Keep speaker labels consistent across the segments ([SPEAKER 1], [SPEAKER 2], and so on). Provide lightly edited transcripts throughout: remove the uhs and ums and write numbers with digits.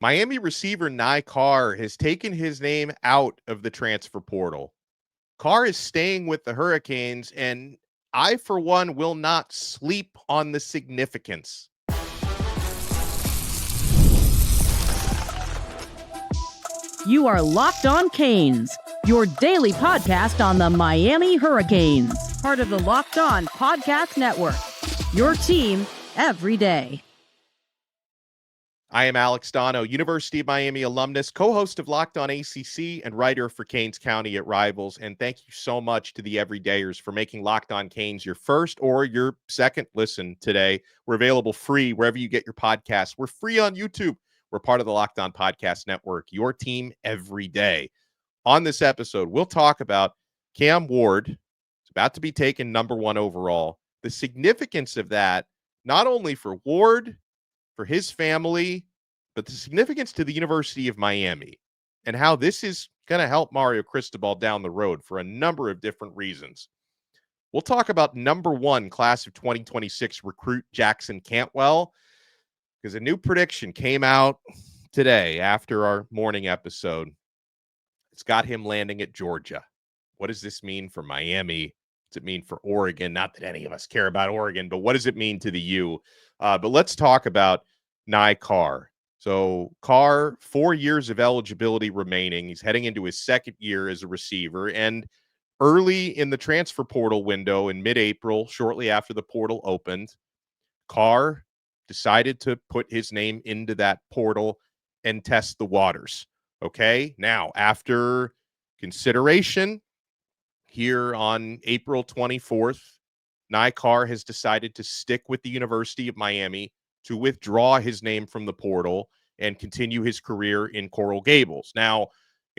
[SPEAKER 1] Miami receiver Carr has taken his name out of the transfer portal. Carr is staying with the Hurricanes, and I, for one, will not sleep on the significance.
[SPEAKER 2] You are Locked On Canes, your daily podcast on the Miami Hurricanes, part of the Locked On Podcast Network, your team every day.
[SPEAKER 1] I am Alex Dono, University of Miami alumnus, co-host of Locked On ACC, and writer for Canes County at Rivals. And thank you so much to the everydayers for making Locked On Canes your first or your second listen today. We're available free wherever you get your podcasts. We're free on YouTube. We're part of the Locked On Podcast Network, your team every day. On this episode, we'll talk about Cam Ward. It's about to be taken number 1 overall. The significance of that, not only for Ward, for his family, but the significance to the University of Miami and how this is going to help Mario Cristobal down the road for a number of different reasons. We'll talk about number 1 class of 2026 recruit Jackson Cantwell, because a new prediction came out today after our morning episode. It's got him landing at Georgia. What does this mean for Miami? What does it mean for Oregon? Not that any of us care about Oregon, but what does it mean to the U? But let's talk about Carr. So Carr, 4 years of eligibility remaining. He's heading into his second year as a receiver. And early in the transfer portal window in mid-April, shortly after the portal opened, Carr decided to put his name into that portal and test the waters. Okay. Now, after consideration, here on April 24th, Carr has decided to stick with the University of Miami, to withdraw his name from the portal and continue his career in Coral Gables. Now,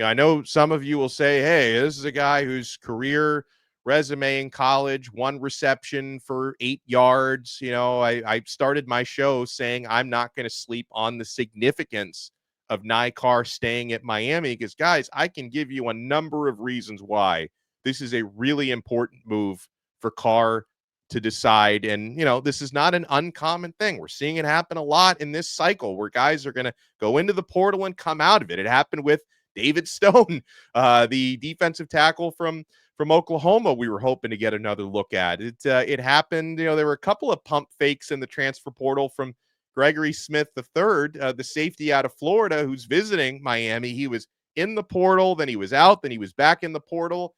[SPEAKER 1] I know some of you will say, hey, this is a guy whose career resume in college, 1 reception for 8 yards. I started my show saying I'm not going to sleep on the significance of Carr staying at Miami, because, guys, I can give you a number of reasons why this is a really important move for Carr to decide. And, this is not an uncommon thing. We're seeing it happen a lot in this cycle where guys are going to go into the portal and come out of it. It happened with David Stone, the defensive tackle from Oklahoma. We were hoping to get another look at it. It happened. There were a couple of pump fakes in the transfer portal from Gregory Smith III, the safety out of Florida, who's visiting Miami. He was in the portal, then he was out, then he was back in the portal.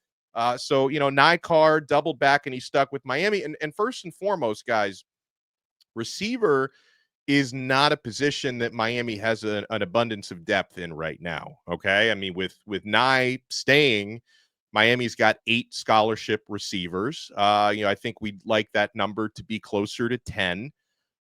[SPEAKER 1] So Carr doubled back and he stuck with Miami. And first and foremost, guys, receiver is not a position that Miami has an abundance of depth in right now. Okay. I mean, with Nye staying, Miami's got 8 scholarship receivers. I think we'd like that number to be closer to 10.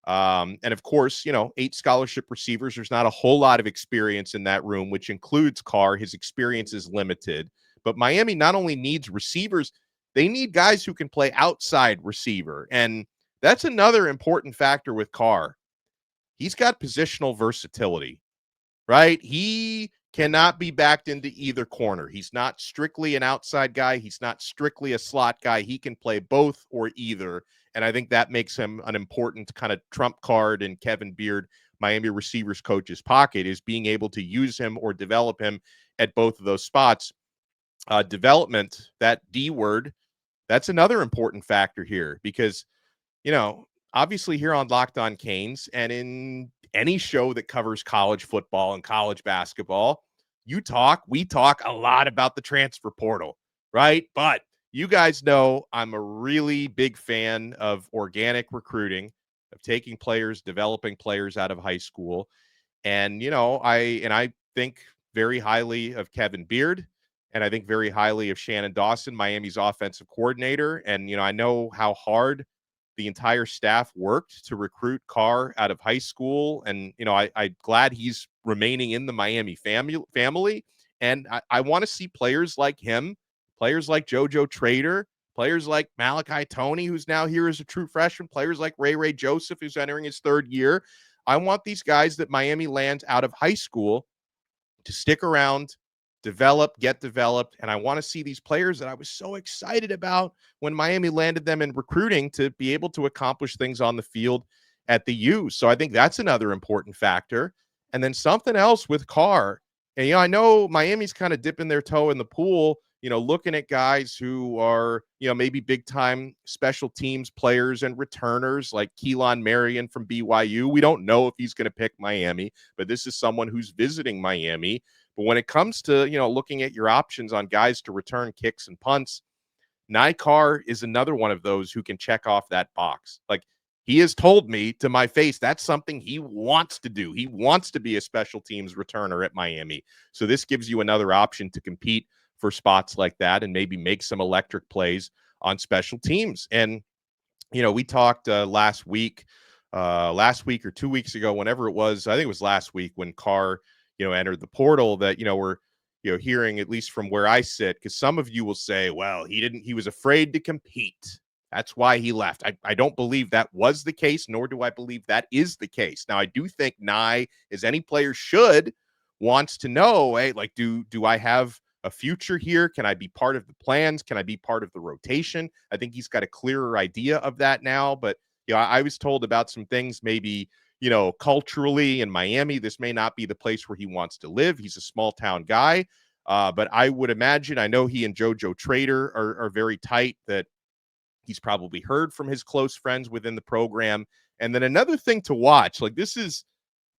[SPEAKER 1] And of course, 8 scholarship receivers, there's not a whole lot of experience in that room, which includes Carr. His experience is limited. But Miami not only needs receivers, they need guys who can play outside receiver. And that's another important factor with Carr. He's got positional versatility, right? He cannot be backed into either corner. He's not strictly an outside guy. He's not strictly a slot guy. He can play both or either. And I think that makes him an important kind of trump card in Kevin Beard, Miami receivers coach's pocket, is being able to use him or develop him at both of those spots. Development, that D word, that's another important factor here because, obviously here on Locked On Canes and in any show that covers college football and college basketball, we talk a lot about the transfer portal, right? But you guys know I'm a really big fan of organic recruiting, of taking players, developing players out of high school. And, I think very highly of Kevin Beard. And I think very highly of Shannon Dawson, Miami's offensive coordinator. And, I know how hard the entire staff worked to recruit Carr out of high school. And, I'm glad he's remaining in the Miami family. And I want to see players like him, players like JoJo Trader, players like Malachi Toney, who's now here as a true freshman, players like Ray Joseph, who's entering his 3rd year. I want these guys that Miami lands out of high school to stick around, get developed. And I want to see these players that I was so excited about when Miami landed them in recruiting to be able to accomplish things on the field at the U. So I think that's another important factor. And then something else with Carr. And, I know Miami's kind of dipping their toe in the pool, looking at guys who are, maybe big time special teams players and returners like Keelan Marion from BYU. We don't know if he's going to pick Miami, but this is someone who's visiting Miami. But when it comes to, looking at your options on guys to return kicks and punts, Carr is another one of those who can check off that box. Like, he has told me to my face that's something he wants to do. He wants to be a special teams returner at Miami. So this gives you another option to compete for spots like that and maybe make some electric plays on special teams. And, we talked last week or 2 weeks ago, whenever it was, I think it was last week when Carr, entered the portal that, we're, hearing, at least from where I sit, because some of you will say, well, he was afraid to compete. That's why he left. I don't believe that was the case, nor do I believe that is the case. Now, I do think Nye, as any player should, wants to know, hey, like, do I have a future here? Can I be part of the plans? Can I be part of the rotation? I think he's got a clearer idea of that now. But, I was told about some things maybe, culturally in Miami, this may not be the place where he wants to live. He's a small town guy. But I would imagine, I know he and JoJo Trader are very tight, that he's probably heard from his close friends within the program. And then another thing to watch, like, this is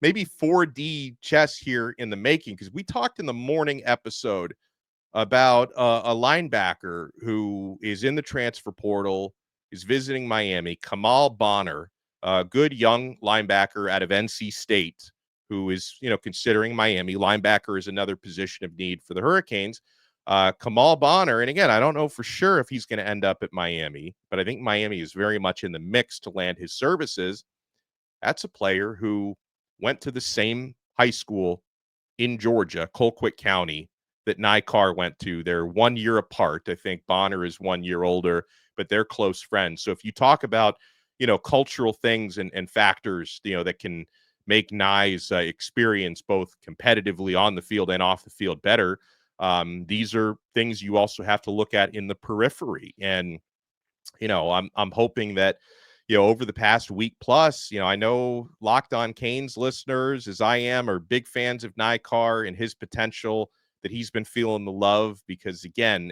[SPEAKER 1] maybe 4D chess here in the making, because we talked in the morning episode about a linebacker who is in the transfer portal, is visiting Miami, Kamal Bonner, a good young linebacker out of NC State, who is, considering Miami. Linebacker is another position of need for the Hurricanes. Kamal Bonner, and again, I don't know for sure if he's going to end up at Miami, but I think Miami is very much in the mix to land his services. That's a player who went to the same high school in Georgia, Colquitt County, that Carr went to. They're 1 year apart. I think Bonner is 1 year older, but they're close friends. So if you talk about, cultural things and factors, that can make Nye's experience both competitively on the field and off the field better, these are things you also have to look at in the periphery. And, I'm hoping that, over the past week plus, I know Locked On Canes listeners, as I am, are big fans of Carr and his potential, that he's been feeling the love, because, again,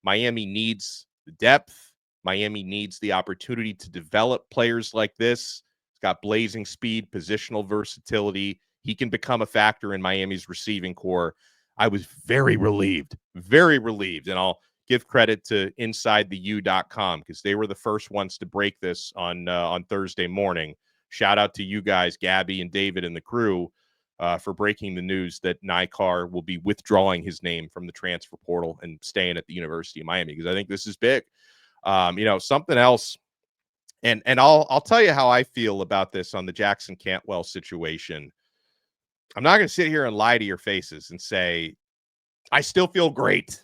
[SPEAKER 1] Miami needs the depth. Miami needs the opportunity to develop players like this. He's got blazing speed, positional versatility. He can become a factor in Miami's receiving core. I was very relieved, and I'll give credit to InsideTheU.com, because they were the first ones to break this on Thursday morning. Shout out to you guys, Gabby and David and the crew, for breaking the news that Carr will be withdrawing his name from the transfer portal and staying at the University of Miami, because I think this is big. Something else, and I'll tell you how I feel about this on the Jackson Cantwell situation. I'm not going to sit here and lie to your faces and say I still feel great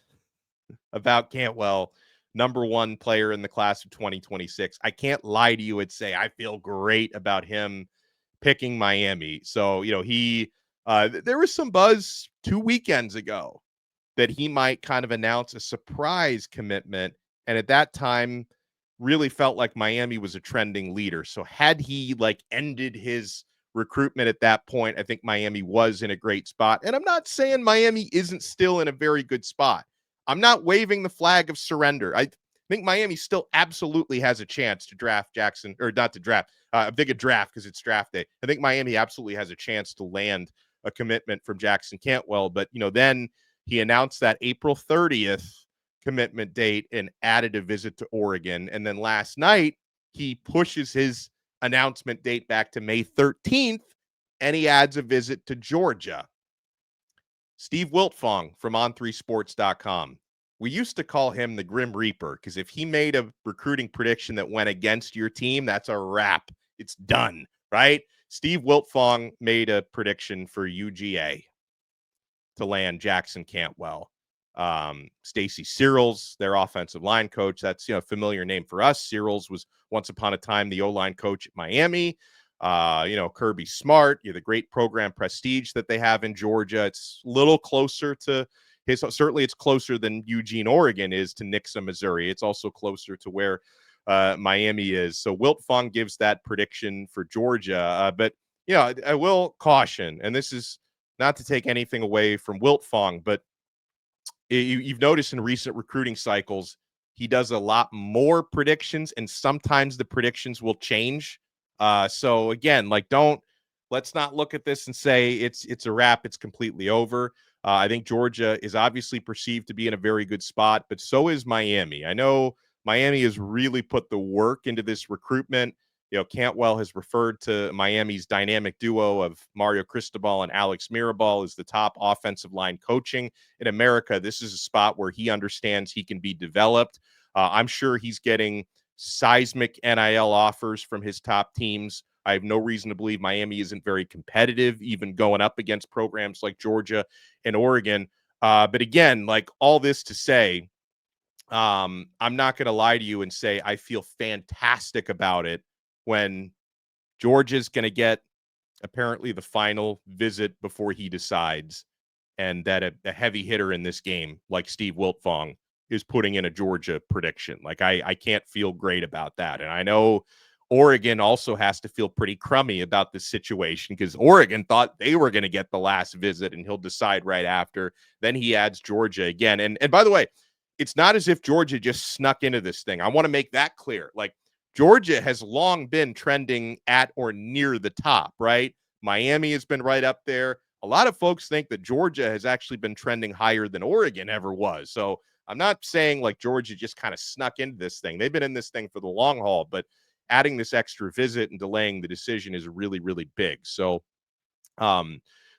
[SPEAKER 1] about Cantwell, number one player in the class of 2026. I can't lie to you and say I feel great about him picking Miami. So, there was some buzz 2 weekends ago that he might kind of announce a surprise commitment. And at that time, really felt like Miami was a trending leader. So had he ended his recruitment at that point, I think Miami was in a great spot. And I'm not saying Miami isn't still in a very good spot. I'm not waving the flag of surrender. I think Miami still absolutely has a chance to draft Jackson, or not to draft. I'm thinking draft because it's draft day. I think Miami absolutely has a chance to land a commitment from Jackson Cantwell. But, then he announced that April 30th commitment date and added a visit to Oregon. And then last night, he pushes his announcement date back to May 13th, and he adds a visit to Georgia. Steve Wiltfong from on3sports.com. We used to call him the Grim Reaper, because if he made a recruiting prediction that went against your team, that's a wrap. It's done, right? Steve Wiltfong made a prediction for UGA to land Jackson Cantwell. Stacy Searles, their offensive line coach. That's, a familiar name for us. Searles was once upon a time the O-line coach at Miami. Kirby Smart, the great program prestige that they have in Georgia. It's a little closer to certainly it's closer than Eugene, Oregon is to Nixa, Missouri. It's also closer to where Miami is. So Wiltfong gives that prediction for Georgia. But I will caution, and this is not to take anything away from Wilt Fong, but you've noticed in recent recruiting cycles, he does a lot more predictions, and sometimes the predictions will change. So again, like, let's not look at this and say it's a wrap, it's completely over. I think Georgia is obviously perceived to be in a very good spot, but so is Miami. I know Miami has really put the work into this recruitment. Cantwell has referred to Miami's dynamic duo of Mario Cristobal and Alex Mirabal as the top offensive line coaching in America. This is a spot where he understands he can be developed. I'm sure he's getting seismic NIL offers from his top teams. I have no reason to believe Miami isn't very competitive, even going up against programs like Georgia and Oregon. But again, like, all this to say, I'm not going to lie to you and say I feel fantastic about it when Georgia's going to get apparently the final visit before he decides, and that a heavy hitter in this game, like Steve Wiltfong, is putting in a Georgia prediction. Like, I can't feel great about that. And I know Oregon also has to feel pretty crummy about this situation, because Oregon thought they were going to get the last visit and he'll decide right after. Then he adds Georgia again. And by the way, it's not as if Georgia just snuck into this thing. I want to make that clear. Like, Georgia has long been trending at or near the top, right? Miami has been right up there. A lot of folks think that Georgia has actually been trending higher than Oregon ever was. So I'm not saying like Georgia just kind of snuck into this thing. They've been in this thing for the long haul, but adding this extra visit and delaying the decision is really, really big. So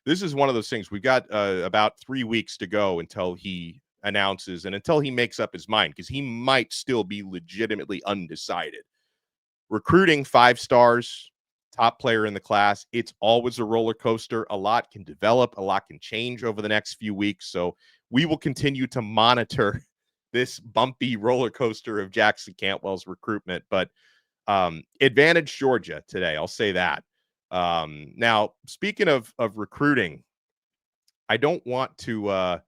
[SPEAKER 1] this is one of those things. We've got about 3 weeks to go until he announces and until he makes up his mind, because he might still be legitimately undecided. Recruiting 5 stars, top player in the class, it's always a roller coaster. A lot can develop, a lot can change over the next few weeks. So we will continue to monitor this bumpy roller coaster of Jackson Cantwell's recruitment. But advantage Georgia today, I'll say that. Now, speaking of recruiting, I don't want to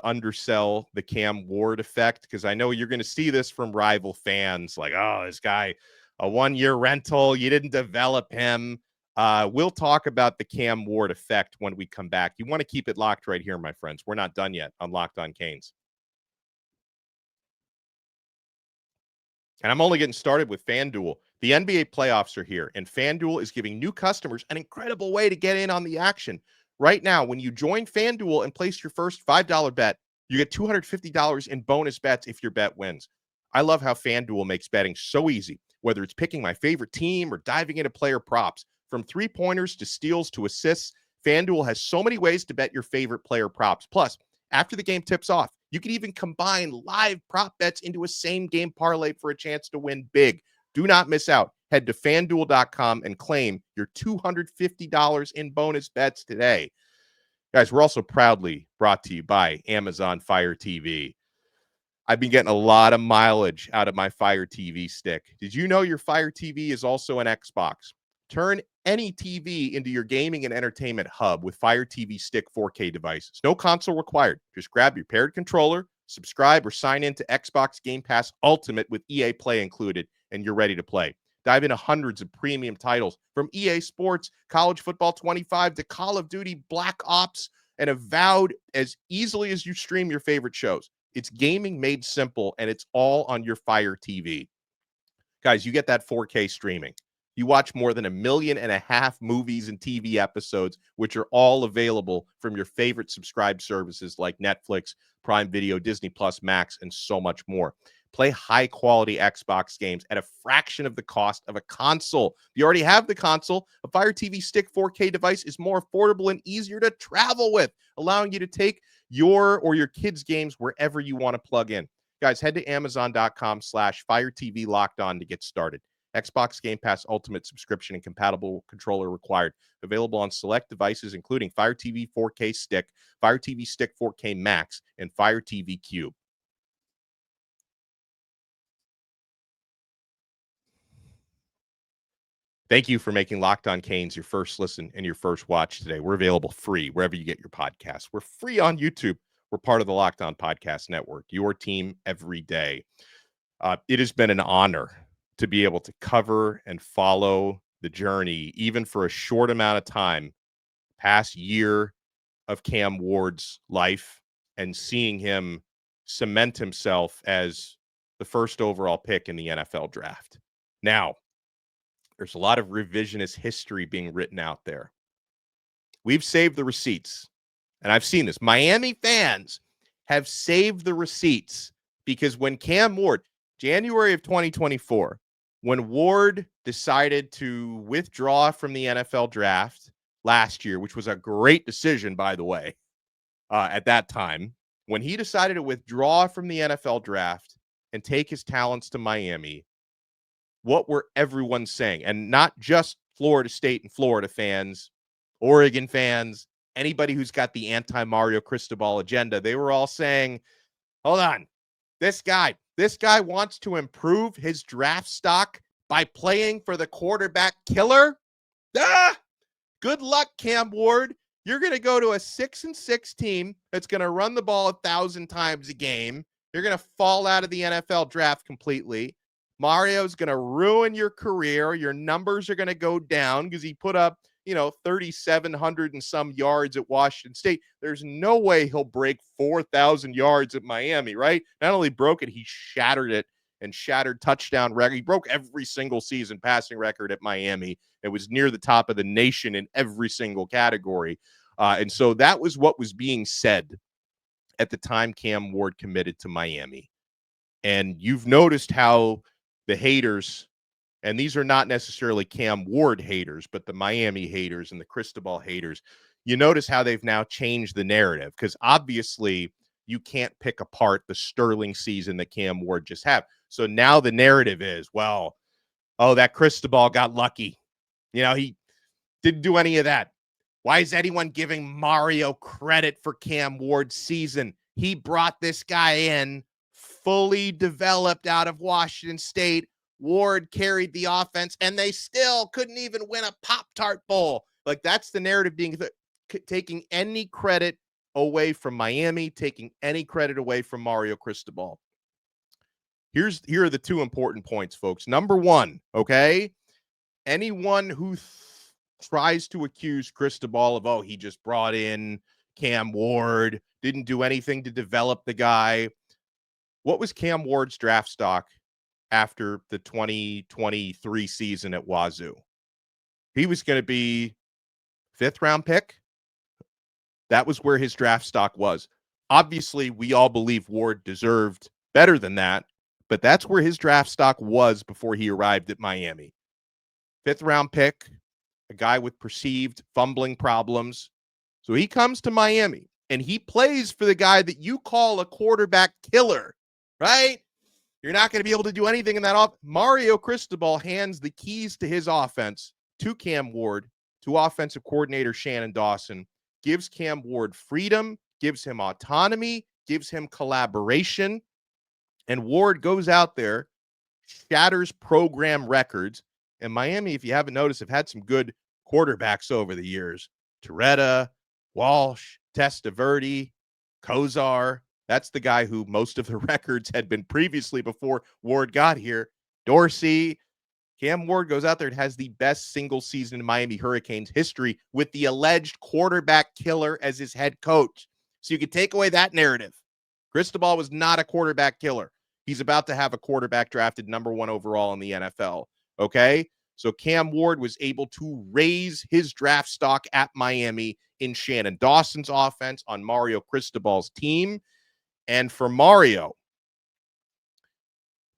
[SPEAKER 1] undersell the Cam Ward effect, because I know you're going to see this from rival fans, like, oh, this guy, a 1-year rental, you didn't develop him. We'll talk about the Cam Ward effect when we come back. You want to keep it locked right here, my friends. We're not done yet on Locked On Canes. And I'm only getting started with FanDuel. The NBA playoffs are here, and FanDuel is giving new customers an incredible way to get in on the action. Right now, when you join FanDuel and place your first $5 bet, you get $250 in bonus bets if your bet wins. I love how FanDuel makes betting so easy, whether it's picking my favorite team or diving into player props. From three-pointers to steals to assists, FanDuel has so many ways to bet your favorite player props. Plus, after the game tips off, you can even combine live prop bets into a same-game parlay for a chance to win big. Do not miss out. Head to FanDuel.com and claim your $250 in bonus bets today. Guys, we're also proudly brought to you by Amazon Fire TV. I've been getting a lot of mileage out of my Fire TV stick. Did you know your Fire TV is also an Xbox? Turn any TV into your gaming and entertainment hub with Fire TV Stick 4K devices. No console required. Just grab your paired controller, subscribe, or sign in to Xbox Game Pass Ultimate with EA Play included, and you're ready to play. Dive into hundreds of premium titles from EA Sports, College Football 25 to Call of Duty Black Ops, and Avowed as easily as you stream your favorite shows. It's gaming made simple, and it's all on your Fire TV. Guys, you get that 4K streaming. You watch more than 1.5 million movies and TV episodes, which are all available from your favorite subscribed services like Netflix, Prime Video, Disney Plus, Max, and so much more. Play high-quality Xbox games at a fraction of the cost of a console. If you already have the console, a Fire TV Stick 4K device is more affordable and easier to travel with, allowing you to take your or your kids' games wherever you want to plug in. Guys, head to Amazon.com/Fire TV Locked On to get started. Xbox Game Pass Ultimate subscription and compatible controller required. Available on select devices, including Fire TV 4K Stick, Fire TV Stick 4K Max, and Fire TV Cube. Thank you for making Locked On Canes your first listen and your first watch today. We're available free wherever you get your podcasts. We're free on YouTube. We're part of the Locked On Podcast Network, your team every day. It has been an honor to be able to cover and follow the journey, even for a short amount of time, past year of Cam Ward's life, and seeing him cement himself as the first overall pick in the NFL draft. Now, there's a lot of revisionist history being written out there. We've saved the receipts, and I've seen this. Miami fans have saved the receipts because when Cam Ward, January of 2024, when Ward decided to withdraw from the NFL draft last year, which was a great decision, by the way, at that time, when he decided to withdraw from the NFL draft and take his talents to Miami, what were everyone saying? And not just Florida State and Florida fans, Oregon fans, anybody who's got the anti-Mario Cristobal agenda. They were all saying, hold on, this guy wants to improve his draft stock by playing for the quarterback killer? Ah! Good luck, Cam Ward. You're going to go to a 6-6 team that's going to run the ball 1,000 times a game. You're going to fall out of the NFL draft completely. Mario's going to ruin your career. Your numbers are going to go down because he put up, 3,700 and some yards at Washington State. There's no way he'll break 4,000 yards at Miami, right? Not only broke it, he shattered it and shattered touchdown record. He broke every single season passing record at Miami. It was near the top of the nation in every single category. And so that was what was being said at the time Cam Ward committed to Miami. And you've noticed how the haters, and these are not necessarily Cam Ward haters, but the Miami haters and the Cristobal haters, you notice how they've now changed the narrative, because obviously you can't pick apart the sterling season that Cam Ward just had. So now the narrative is, well, that Cristobal got lucky. He didn't do any of that. Why is anyone giving Mario credit for Cam Ward's season? He brought this guy in fully developed out of Washington State. Ward carried the offense, and they still couldn't even win a Pop-Tart Bowl. Like, that's the narrative being taking any credit away from Miami, taking any credit away from Mario Cristobal. Here are the two important points, folks. Number one, okay? Anyone who tries to accuse Cristobal of, he just brought in Cam Ward, didn't do anything to develop the guy. What was Cam Ward's draft stock after the 2023 season at Wazoo? He was going to be 5th round pick. That was where his draft stock was. Obviously, we all believe Ward deserved better than that, but that's where his draft stock was before he arrived at Miami. 5th round pick, a guy with perceived fumbling problems. So he comes to Miami and he plays for the guy that you call a quarterback killer, right? You're not going to be able to do anything in that offense. Mario Cristobal hands the keys to his offense to Cam Ward, to offensive coordinator Shannon Dawson, gives Cam Ward freedom, gives him autonomy, gives him collaboration. And Ward goes out there, shatters program records. And Miami, if you haven't noticed, have had some good quarterbacks over the years. Torretta, Walsh, Testaverde, Kozar. That's the guy who most of the records had been previously before Ward got here. Dorsey. Cam Ward goes out there and has the best single season in Miami Hurricanes history with the alleged quarterback killer as his head coach. So you could take away that narrative. Cristobal was not a quarterback killer. He's about to have a quarterback drafted number 1 overall in the NFL. Okay? So Cam Ward was able to raise his draft stock at Miami in Shannon Dawson's offense on Mario Cristobal's team. And for Mario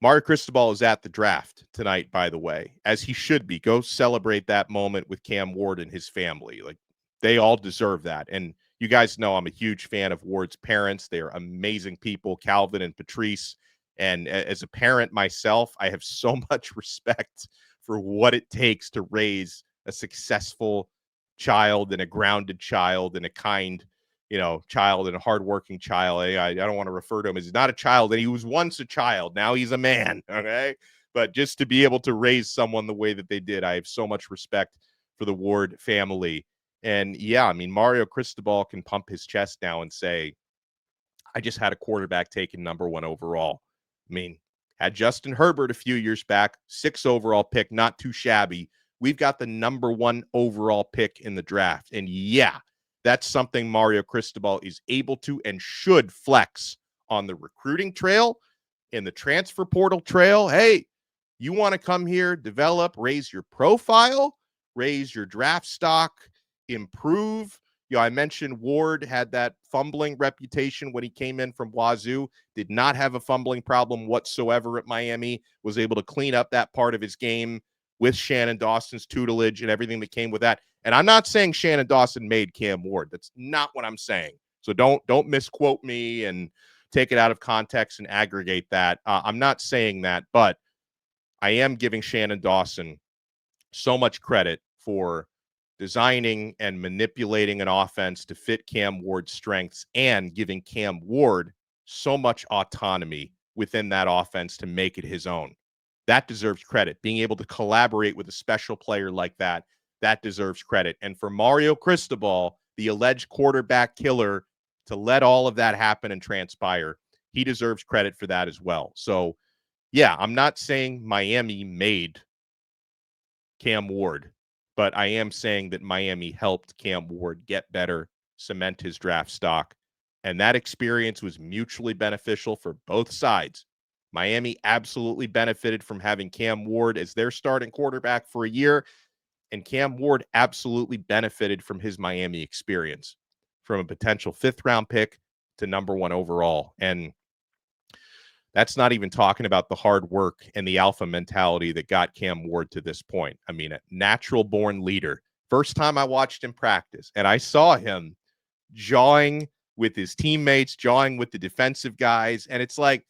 [SPEAKER 1] Cristobal is at the draft tonight, by the way, as he should be. Go celebrate that moment with Cam Ward and his family. Like, they all deserve that. And you guys know I'm a huge fan of Ward's parents. They are amazing people, Calvin and Patrice. And as a parent myself, I have so much respect for what it takes to raise a successful child and a grounded child and a kind, child and a hardworking child. I don't want to refer to him as he's not a child, and he was once a child. Now he's a man, okay? But just to be able to raise someone the way that they did, I have so much respect for the Ward family. And yeah, I mean, Mario Cristobal can pump his chest now and say, I just had a quarterback taken number 1 overall. I mean, had Justin Herbert a few years back, 6th overall pick, not too shabby. we've got the number 1 overall pick in the draft. And yeah, that's something Mario Cristobal is able to and should flex on the recruiting trail, in the transfer portal trail. Hey, you want to come here, develop, raise your profile, raise your draft stock, improve. I mentioned Ward had that fumbling reputation when he came in from Wazoo, did not have a fumbling problem whatsoever at Miami, was able to clean up that part of his game with Shannon Dawson's tutelage and everything that came with that. And I'm not saying Shannon Dawson made Cam Ward. That's not what I'm saying. So don't misquote me and take it out of context and aggregate that. I'm not saying that, but I am giving Shannon Dawson so much credit for designing and manipulating an offense to fit Cam Ward's strengths and giving Cam Ward so much autonomy within that offense to make it his own. That deserves credit. Being able to collaborate with a special player like that, that deserves credit. And for Mario Cristobal, the alleged quarterback killer, to let all of that happen and transpire, he deserves credit for that as well. So, yeah, I'm not saying Miami made Cam Ward, but I am saying that Miami helped Cam Ward get better, cement his draft stock, and that experience was mutually beneficial for both sides. Miami absolutely benefited from having Cam Ward as their starting quarterback for a year, and Cam Ward absolutely benefited from his Miami experience, from a potential 5th-round pick to number 1 overall. And that's not even talking about the hard work and the alpha mentality that got Cam Ward to this point. I mean, a natural-born leader. First time I watched him practice, and I saw him jawing with his teammates, jawing with the defensive guys, and it's like,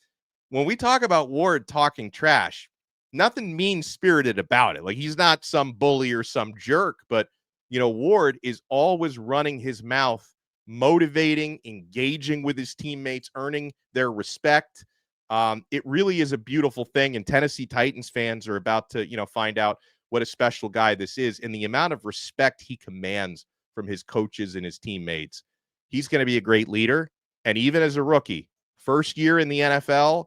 [SPEAKER 1] when we talk about Ward talking trash, nothing mean-spirited about it. Like, he's not some bully or some jerk, but, Ward is always running his mouth, motivating, engaging with his teammates, earning their respect. It really is a beautiful thing, and Tennessee Titans fans are about to, find out what a special guy this is, and the amount of respect he commands from his coaches and his teammates. He's going to be a great leader, and even as a rookie, first year in the NFL,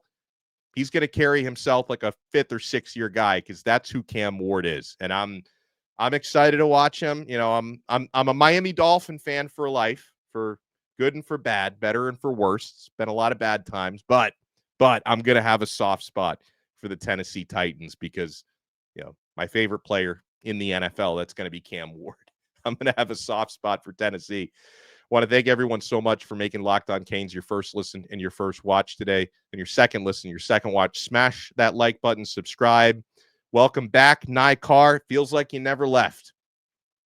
[SPEAKER 1] he's going to carry himself like a 5th or 6th year guy, because that's who Cam Ward is, and I'm excited to watch him. I'm a Miami Dolphin fan for life, for good and for bad, better and for worse. It's been a lot of bad times, but I'm going to have a soft spot for the Tennessee Titans because, my favorite player in the NFL, that's going to be Cam Ward. I'm going to have a soft spot for Tennessee. Want to thank everyone so much for making Locked On Canes your first listen and your first watch today, and your second listen, your second watch. Smash that like button, subscribe. Welcome back, Carr. Feels like you never left.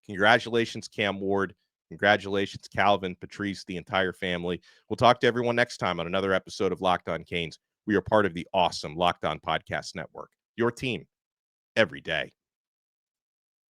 [SPEAKER 1] Congratulations, Cam Ward. Congratulations, Calvin, Patrice, the entire family. We'll talk to everyone next time on another episode of Locked On Canes. We are part of the awesome Locked On Podcast Network, your team every day.